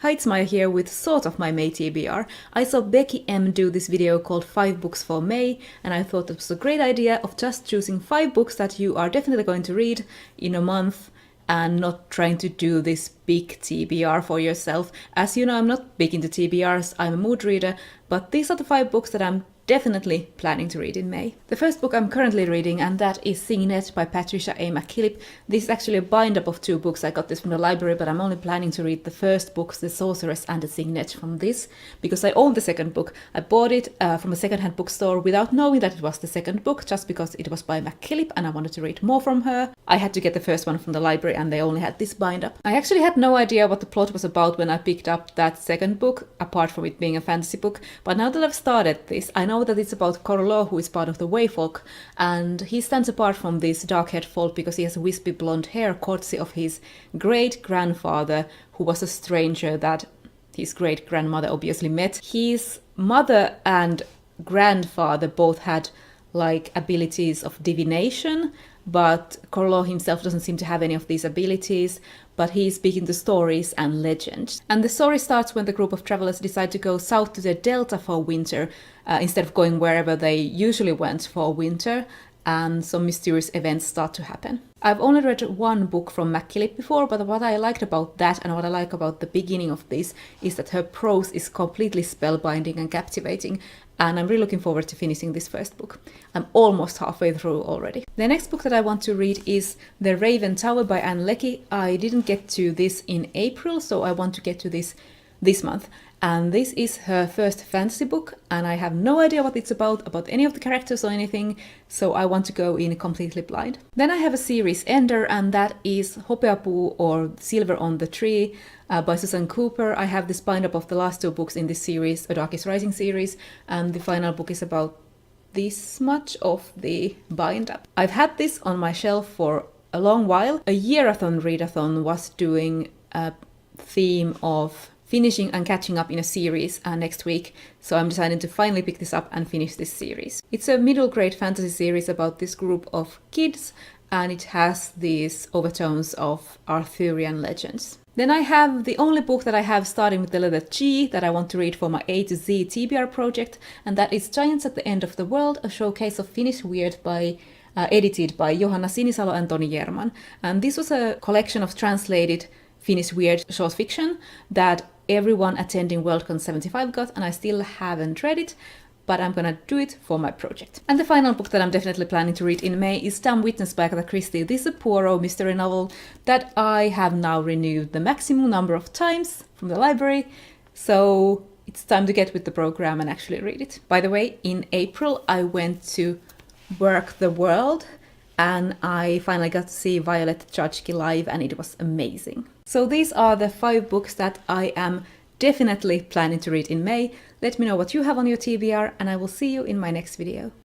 Hi, it's Maija here with sort of my May TBR. I saw Becky M do this video called 5 books for May, and I thought it was a great idea of just choosing 5 books that you are definitely going to read in a month and not trying to do this big TBR for yourself. As you know, I'm not big into TBRs, I'm a mood reader, but these are the 5 books that I'm definitely planning to read in May. The first book I'm currently reading, and that is Cygnus by Patricia A. McKillip. This is actually a bind-up of 2 books. I got this from the library, but I'm only planning to read the first books, The Sorceress and the Cygnus, from this, because I own the second book. I bought it from a second-hand bookstore without knowing that it was the second book, just because it was by McKillip and I wanted to read more from her. I had to get the first one from the library and they only had this bind-up. I actually had no idea what the plot was about when I picked up that second book, apart from it being a fantasy book, but now that I've started this, I know that it's about Corlo, who is part of the Wayfolk, and he stands apart from this dark-haired folk because he has wispy blonde hair, courtesy of his great-grandfather, who was a stranger that his great-grandmother obviously met. His mother and grandfather both had like abilities of divination, but Corlo himself doesn't seem to have any of these abilities, but he's big into stories and legends. And the story starts when the group of travelers decide to go south to the Delta for winter, instead of going wherever they usually went for winter, and some mysterious events start to happen. I've only read 1 book from McKillip before, but what I liked about that and what I like about the beginning of this is that her prose is completely spellbinding and captivating, and I'm really looking forward to finishing this first book. I'm almost halfway through already. The next book that I want to read is The Raven Tower by Ann Leckie. I didn't get to this in April, so I want to get to this month. And this is her first fantasy book, and I have no idea what it's about any of the characters or anything, so I want to go in completely blind. Then I have a series ender, and that is Hopeapuu or Silver on the Tree by Susan Cooper. I have this bind-up of the last 2 books in this series, A Dark is Rising series, and the final book is about this much of the bind-up. I've had this on my shelf for a long while. A year-a-thon readathon was doing a theme of finishing and catching up in a series next week, so I'm deciding to finally pick this up and finish this series. It's a middle grade fantasy series about this group of kids, and it has these overtones of Arthurian legends. Then I have the only book that I have starting with the letter G that I want to read for my A to Z TBR project, and that is Giants at the End of the World, a showcase of Finnish weird edited by Johanna Sinisalo and Toni Jerman. And this was a collection of translated Finnish weird short fiction that everyone attending Worldcon 75 got, and I still haven't read it, but I'm gonna do it for my project. And the final book that I'm definitely planning to read in May is Dumb Witness by Kristy. This is a Poirot mystery novel that I have now renewed the maximum number of times from the library, so it's time to get with the program and actually read it. By the way, in April I went to Work the World, and I finally got to see Violet Chachki live, and it was amazing. So these are the 5 books that I am definitely planning to read in May. Let me know what you have on your TBR, and I will see you in my next video.